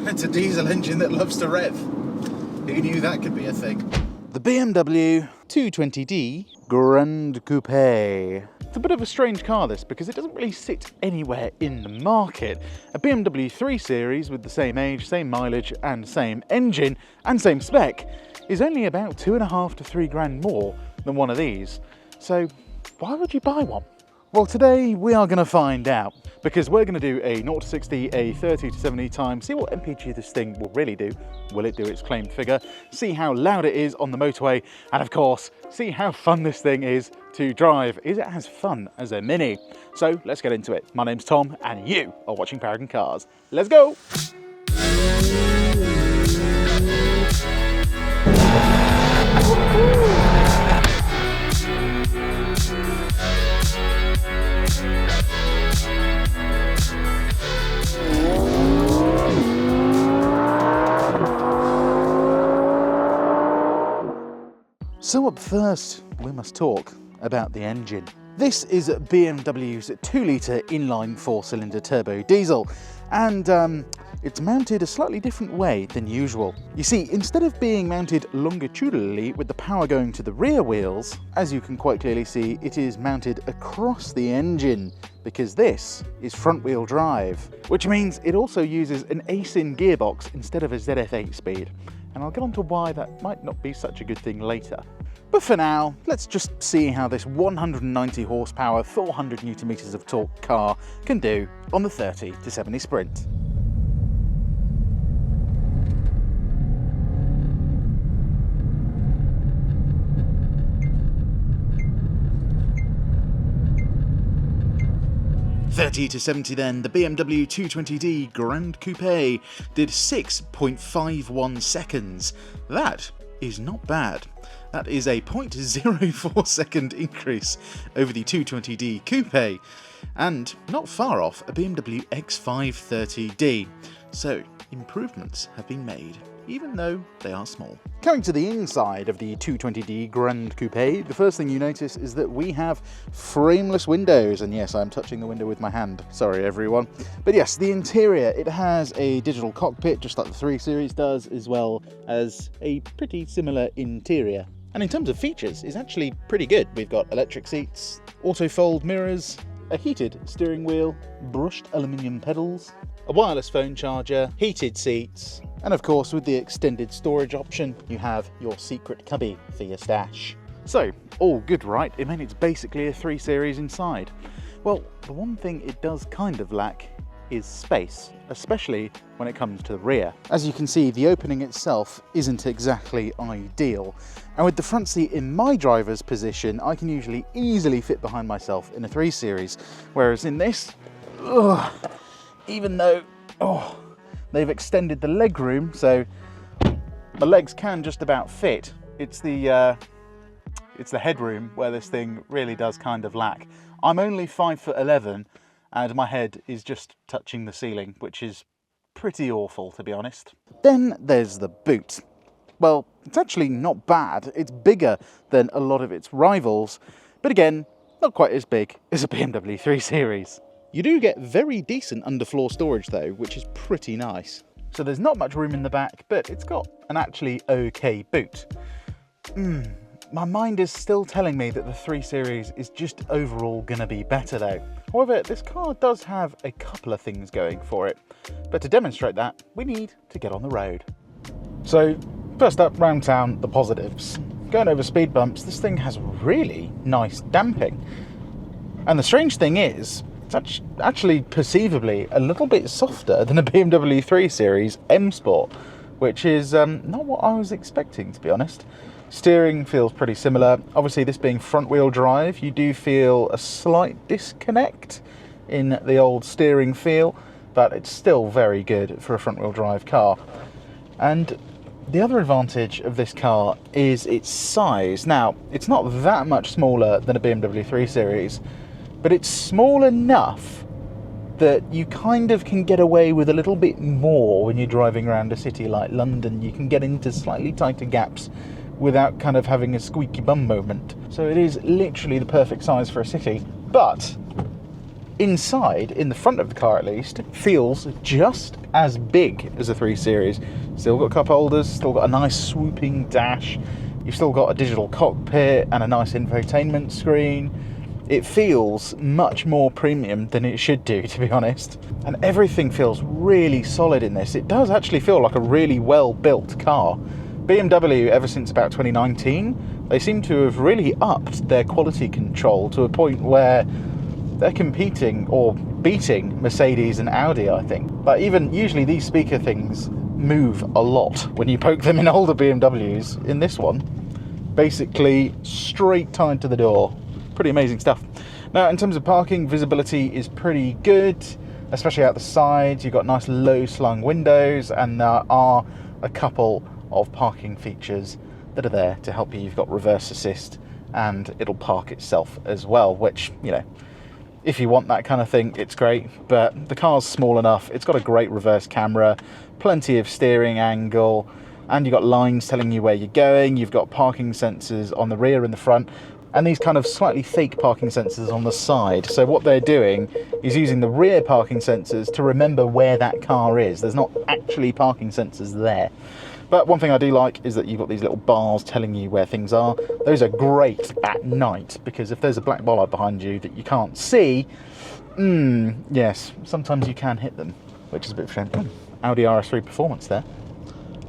It's a diesel engine that loves to rev. Who knew that could be a thing? The BMW 220d Gran Coupe. It's a bit of a strange car this, because it doesn't really sit anywhere in the market. A BMW 3 Series with the same age, same mileage and same engine and same spec is only about 2.5 to 3 grand more than one of these. So why would you buy one? Well, today we are going to find out, because we're going to do a 0 to 60, a 30 to 70 time, see what MPG this thing will really do. Will it do its claimed figure? See how loud it is on the motorway, and of course, see how fun this thing is to drive. Is it as fun as a Mini? So let's get into it. My name's Tom, and you are watching Paragon Cars. Let's go! So up first, we must talk about the engine. This is BMW's 2-litre inline 4-cylinder turbo diesel, and it's mounted a slightly different way than usual. You see, instead of being mounted longitudinally with the power going to the rear wheels, as you can quite clearly see, it is mounted across the engine, because this is front-wheel drive, which means it also uses an ACIN gearbox instead of a ZF8 speed. And I'll get on to why that might not be such a good thing later. But for now, let's just see how this 190 horsepower, 400 newton meters of torque car can do on the 30 to 70 sprint. .30 to 70 then, the BMW 220d Gran Coupe did 6.51 seconds. That is not bad. That is a 0.04 second increase over the 220d Coupe, and not far off a BMW X530d. So improvements have been made, even though they are small. Coming to the inside of the 220d Gran Coupe, the first thing you notice is that we have frameless windows, and yes, I'm touching the window with my hand, sorry everyone. But yes, the interior, it has a digital cockpit just like the 3 Series does, as well as a pretty similar interior. And in terms of features, it's actually pretty good. We've got electric seats, auto fold mirrors, a heated steering wheel, brushed aluminium pedals, a wireless phone charger, heated seats, and of course with the extended storage option, you have your secret cubby for your stash. So, all good, right? I mean, it's basically a 3 Series inside. Well, the one thing it does kind of lack is space, especially when it comes to the rear. As you can see, the opening itself isn't exactly ideal. And with the front seat in my driver's position, I can usually easily fit behind myself in a 3 Series. Whereas in this, even though they've extended the leg room, so my legs can just about fit, it's the headroom where this thing really does kind of lack. I'm only 5'11", and my head is just touching the ceiling, which is pretty awful, to be honest. Then there's the boot. Well, it's actually not bad. It's bigger than a lot of its rivals, but again, not quite as big as a BMW 3 Series. You do get very decent underfloor storage though, which is pretty nice. So there's not much room in the back, but it's got an actually okay boot. My mind is still telling me that the 3 Series is just overall gonna be better though. However, this car does have a couple of things going for it, but to demonstrate that, we need to get on the road. So, first up, round town, the positives. Going over speed bumps, this thing has really nice damping. And the strange thing is, it's actually perceivably a little bit softer than a BMW 3 Series M Sport, which is not what I was expecting, to be honest. Steering feels pretty similar. Obviously, this being front-wheel drive, you do feel a slight disconnect in the old steering feel, but it's still very good for a front-wheel drive car. And the other advantage of this car is its size. Now, it's not that much smaller than a BMW 3 Series, but it's small enough that you kind of can get away with a little bit more when you're driving around a city like London. You can get into slightly tighter gaps without kind of having a squeaky bum moment. So it is literally the perfect size for a city, but inside, in the front of the car at least, feels just as big as a 3 Series. Still got cup holders, still got a nice swooping dash, you've still got a digital cockpit and a nice infotainment screen. It feels much more premium than it should do, to be honest. And everything feels really solid in this. It does actually feel like a really well-built car. BMW, ever since about 2019, they seem to have really upped their quality control to a point where they're competing or beating Mercedes and Audi, I think. But even usually these speaker things move a lot when you poke them in older BMWs. In this one, basically straight tied to the door. Pretty amazing stuff. Now, in terms of parking, visibility is pretty good, especially out the sides. You've got nice low slung windows, and there are a couple of parking features that are there to help you. You've got reverse assist, and it'll park itself as well, which, you know, if you want that kind of thing, it's great. But the car's small enough. It's got a great reverse camera, plenty of steering angle, and you've got lines telling you where you're going. You've got parking sensors on the rear and the front, and these kind of slightly fake parking sensors on the side. So what they're doing is using the rear parking sensors to remember where that car is. There's not actually parking sensors there. But one thing I do like is that you've got these little bars telling you where things are. Those are great at night, because if there's a black bollard behind you that you can't see, yes, sometimes you can hit them, which is a bit of a shame. Audi RS3 Performance there.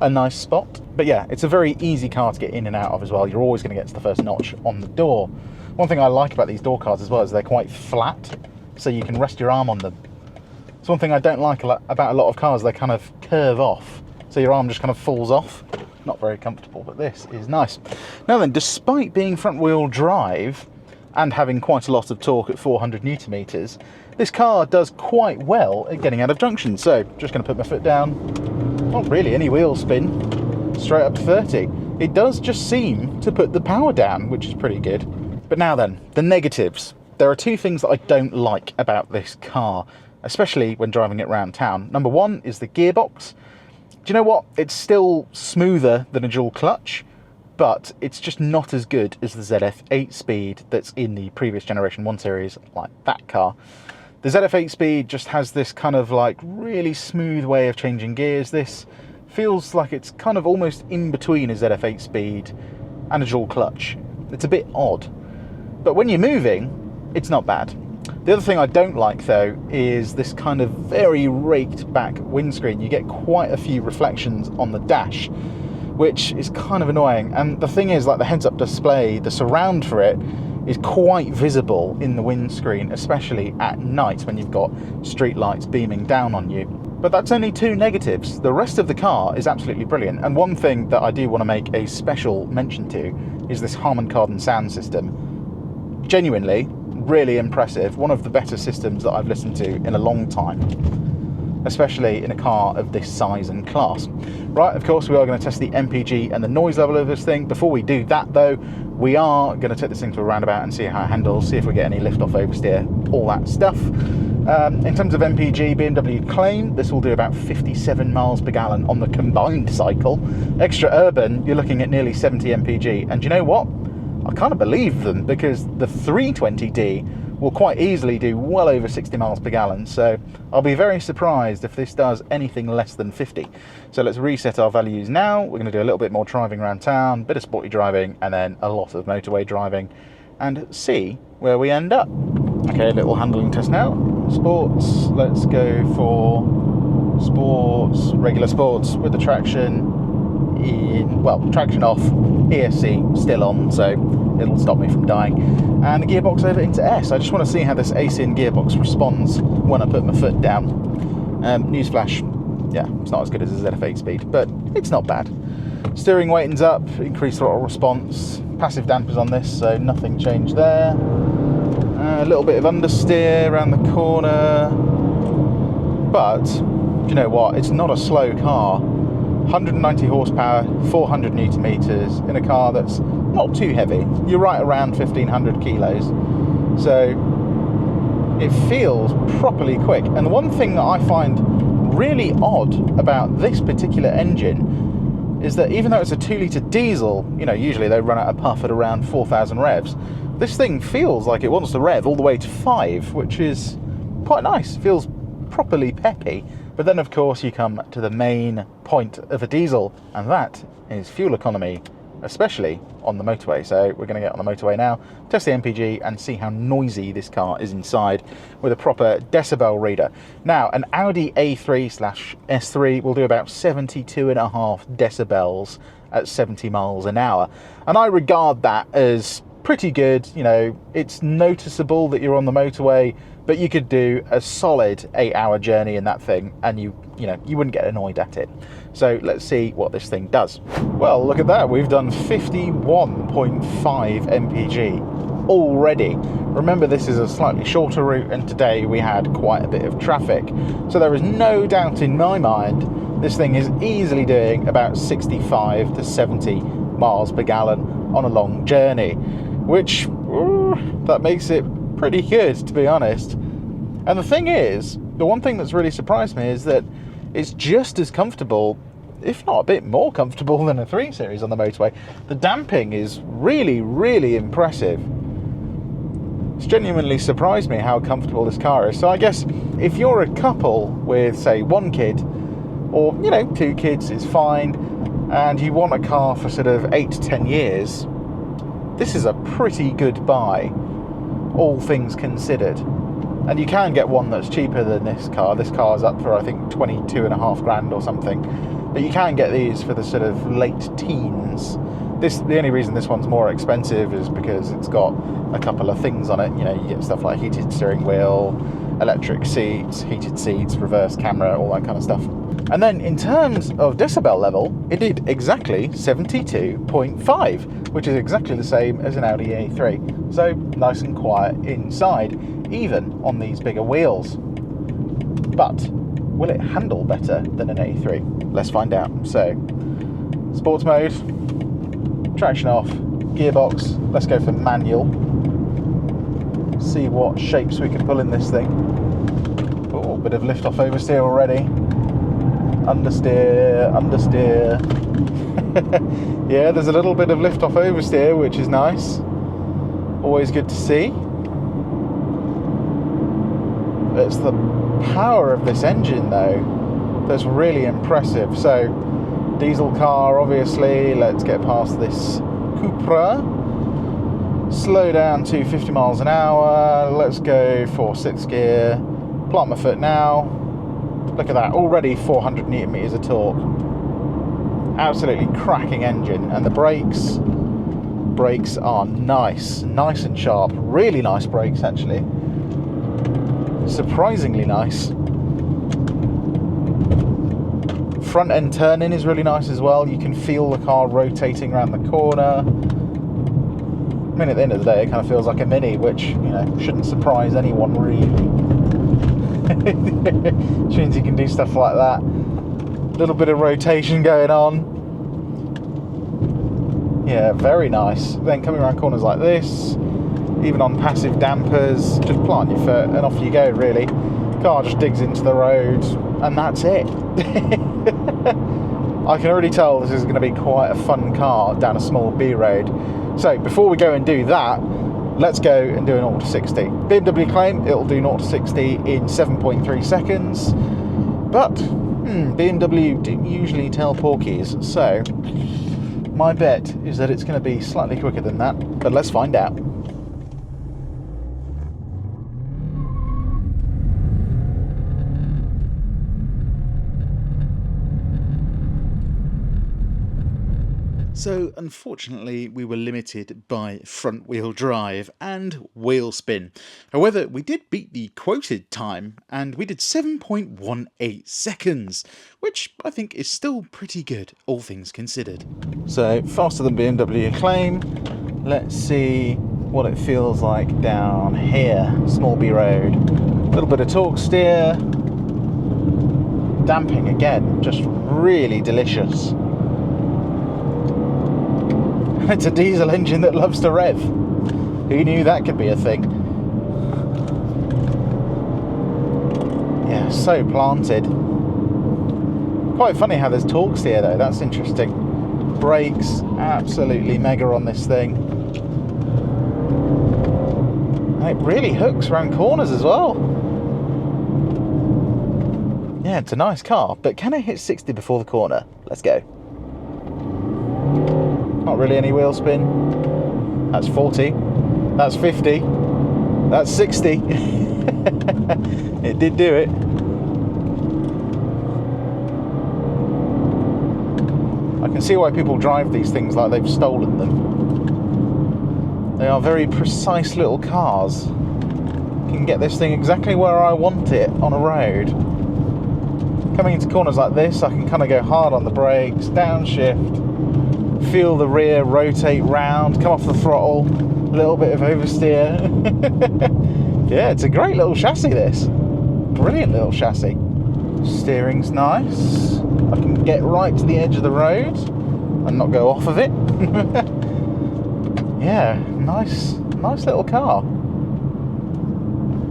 A nice spot. But yeah, it's a very easy car to get in and out of as well. You're always going to get to the first notch on the door. One thing I like about these door cards as well is they're quite flat, so you can rest your arm on them. It's one thing I don't like about a lot of cars. They kind of curve off, so your arm just kind of falls off. Not very comfortable, but this is nice. Now then, despite being front wheel drive and having quite a lot of torque at 400 Newton meters, this car does quite well at getting out of junction. So just going to put my foot down. Not really any wheel spin, straight up to 30. It does just seem to put the power down, which is pretty good. But now then, the negatives. There are two things that I don't like about this car, especially when driving it around town. Number one is the gearbox. Do you know what? It's still smoother than a dual clutch, but it's just not as good as the ZF 8-speed that's in the previous generation 1 Series, like that car. The ZF 8-speed just has this kind of like really smooth way of changing gears. This feels like it's kind of almost in between a ZF 8-speed and a dual clutch. It's a bit odd. But when you're moving, it's not bad. The other thing I don't like though is this kind of very raked back windscreen. You get quite a few reflections on the dash, which is kind of annoying. And the thing is, like, the heads-up display, the surround for it is quite visible in the windscreen, especially at night when you've got street lights beaming down on you. But that's only two negatives. The rest of the car is absolutely brilliant. And one thing that I do want to make a special mention to is this Harman Kardon sound system. Genuinely, really impressive. One of the better systems that I've listened to in a long time, especially in a car of this size and class. Right, of course, we are going to test the MPG and the noise level of this thing. Before we do that, though, we are going to take this thing to a roundabout and see how it handles, see if we get any lift-off oversteer, all that stuff. In terms of MPG, BMW claim this will do about 57 miles per gallon on the combined cycle. Extra urban, you're looking at nearly 70 MPG. And you know what? I kind of believe them, because the 320D will quite easily do well over 60 miles per gallon. So I'll be very surprised if this does anything less than 50. So let's reset our values now. We're going to do a little bit more driving around town, bit of sporty driving, and then a lot of motorway driving, and see where we end up. Okay, little handling test now. Sports, let's go for sports, regular sports with the traction in, well, traction off, ESC still on, so it'll stop me from dying. And the gearbox over into S. I just want to see how this AC gearbox responds when I put my foot down. Newsflash, yeah, it's not as good as a ZF 8-speed, but it's not bad. Steering weightens up, increased throttle response, passive dampers on this, so nothing changed there. A little bit of understeer around the corner, but do you know what? It's not a slow car. 190 horsepower, 400 Newton meters in a car that's not too heavy. You're right around 1,500 kilos, so it feels properly quick. And the one thing that I find really odd about this particular engine is that even though it's a 2-litre diesel, you know, usually they run out of puff at around 4,000 revs. This thing feels like it wants to rev all the way to 5, which is quite nice, feels properly peppy. But then of course you come to the main point of a diesel, and that is fuel economy, especially on the motorway. So we're going to get on the motorway now, test the MPG and see how noisy this car is inside with a proper decibel reader. Now, an Audi A3/S3 will do about 72.5 decibels at 70 miles an hour. And I regard that as pretty good. You know, it's noticeable that you're on the motorway, but you could do a solid 8-hour journey in that thing and you wouldn't get annoyed at it. So let's see what this thing does. Well, look at that. We've done 51.5 mpg already. Remember, this is a slightly shorter route, and today we had quite a bit of traffic. So there is no doubt in my mind this thing is easily doing about 65 to 70 miles per gallon on a long journey, which that makes it pretty good, to be honest. And the thing is, the one thing that's really surprised me is that it's just as comfortable, if not a bit more comfortable, than a 3 Series on the motorway. The damping is really, really impressive. It's genuinely surprised me how comfortable this car is. So I guess if you're a couple with, say, 1 kid, or 2 kids is fine, and you want a car for sort of 8 to 10 years, this is a pretty good buy, all things considered. And you can get one that's cheaper than this car. This car's up for, I think, 22.5 grand or something. But you can get these for the sort of late teens. The only reason this one's more expensive is because it's got a couple of things on it. You get stuff like heated steering wheel, electric seats, heated seats, reverse camera, all that kind of stuff. And then in terms of decibel level, it did exactly 72.5, which is exactly the same as an Audi A3. So nice and quiet inside, even on these bigger wheels. But will it handle better than an A3? Let's find out. So, sports mode, traction off, gearbox, let's go for manual. See what shapes we can pull in this thing. Oh, bit of lift off oversteer already. Understeer. Yeah, there's a little bit of lift off oversteer, which is nice. Always good to see. It's the power of this engine, though, that's really impressive. So, diesel car, obviously. Let's get past this Cupra. Slow down to 50 miles an hour. Let's go for 6th gear. Plant my foot now. Look at that, already 400 newton meters of torque. Absolutely cracking engine. And the brakes are nice and sharp. Really nice brakes, actually. Surprisingly nice. Front end turning is really nice as well. You can feel the car rotating around the corner. I mean, at the end of the day, it kind of feels like a Mini, which, shouldn't surprise anyone really. Which means you can do stuff like that. A little bit of rotation going on. Yeah, very nice. Then coming around corners like this, even on passive dampers, just plant your foot and off you go, really. Car just digs into the road, and that's it. I can already tell this is going to be quite a fun car down a small B road. So before we go and do that, let's go and do an 0 to 60. BMW claim it'll do 0 to 60 in 7.3 seconds, but BMW didn't usually tell porkies, so my bet is that it's going to be slightly quicker than that, but let's find out. So unfortunately we were limited by front wheel drive and wheel spin. However, we did beat the quoted time and we did 7.18 seconds, which I think is still pretty good, all things considered. So faster than BMW claim. Let's see what it feels like down here, Small B Road. A little bit of torque steer. Damping again, just really delicious. It's a diesel engine that loves to rev. Who knew that could be a thing? Yeah, so planted. Quite funny how there's torque steer though, that's interesting. Brakes, absolutely mega on this thing. And it really hooks around corners as well. Yeah, it's a nice car, but can I hit 60 before the corner? Let's go. Not really any wheel spin. That's 40. That's 50. That's 60. It did do it. I can see why people drive these things like they've stolen them. They are very precise little cars. Can get this thing exactly where I want it on a road. Coming into corners like this, I can kind of go hard on the brakes, downshift, feel the rear rotate round, come off the throttle, a little bit of oversteer. Yeah, it's a great little chassis, this. Brilliant little chassis. Steering's nice. I can get right to the edge of the road and not go off of it. Yeah, nice little car.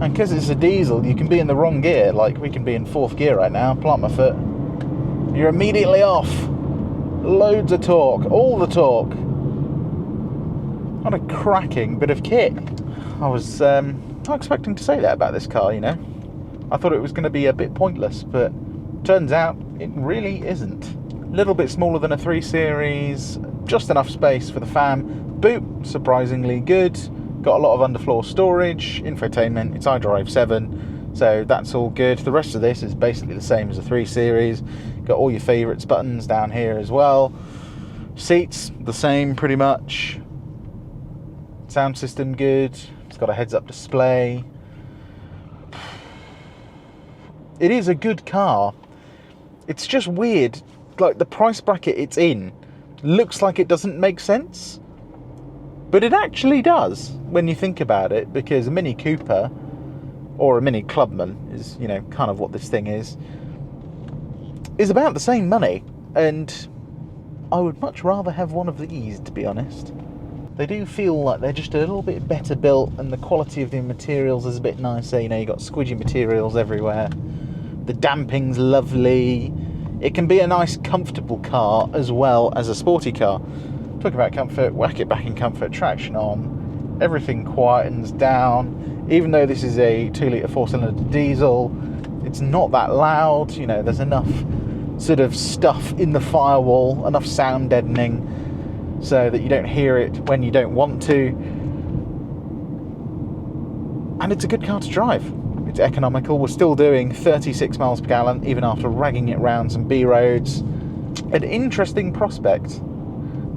And because it's a diesel, you can be in the wrong gear, like we can be in 4th gear right now, plant my foot. You're immediately off. Loads of torque, all the torque. What a cracking bit of kit. I was not expecting to say that about this car, you know. I thought it was going to be a bit pointless, but turns out it really isn't. A little bit smaller than a 3 Series, just enough space for the fam. Boot, surprisingly good. Got a lot of underfloor storage, infotainment, it's iDrive 7, so that's all good. The rest of this is basically the same as a 3 Series. Got all your favourites buttons down here as well. Seats, the same pretty much. Sound system good. It's got a heads-up display. It is a good car. It's just weird, like the price bracket it's in looks like it doesn't make sense. But it actually does when you think about it, because a Mini Cooper or a Mini Clubman is, you know, kind of what this thing is about the same money, and I would much rather have one of these, to be honest. They do feel like they're just a little bit better built, and the quality of the materials is a bit nicer. You know, you got squidgy materials everywhere. The damping's lovely. It can be a nice, comfortable car as well as a sporty car. Talk about comfort, whack it back in comfort, traction on, everything quietens down. Even though this is a 2-litre 4-cylinder diesel, it's not that loud. You know, there's enough sort of stuff in the firewall, enough sound deadening, so that you don't hear it when you don't want to. And it's a good car to drive. It's economical. We're still doing 36 miles per gallon, even after ragging it round some B roads. An interesting prospect.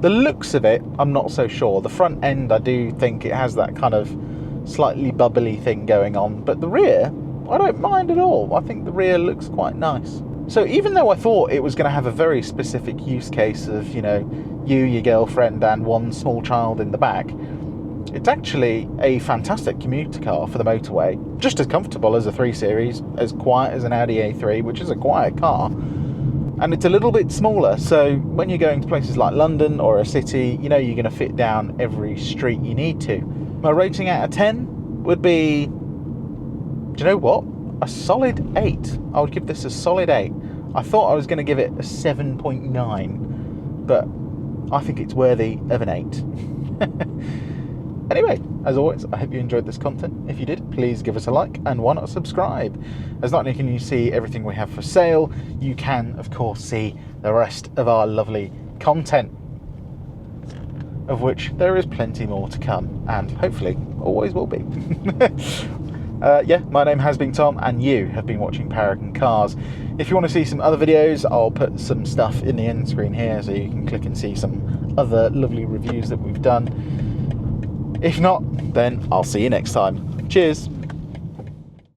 The looks of it, I'm not so sure. The front end, I do think it has that kind of slightly bubbly thing going on. But the rear, I don't mind at all. I think the rear looks quite nice. So even though I thought it was going to have a very specific use case of, you know, you, your girlfriend, and one small child in the back, it's actually a fantastic commuter car for the motorway. Just as comfortable as a 3 Series, as quiet as an Audi A3, which is a quiet car. And it's a little bit smaller, so when you're going to places like London or a city, you know you're going to fit down every street you need to. My rating out of 10 would be, do you know what? A solid 8. I would give this a solid 8. I thought I was going to give it a 7.9, but I think it's worthy of an 8. Anyway, as always, I hope you enjoyed this content. If you did, please give us a like, and why not subscribe? As not only can you see everything we have for sale, you can, of course, see the rest of our lovely content, of which there is plenty more to come, and hopefully always will be. Yeah, my name has been Tom, and you have been watching Paragon Cars. If you want to see some other videos, I'll put some stuff in the end screen here, so you can click and see some other lovely reviews that we've done. If not, then I'll see you next time. Cheers.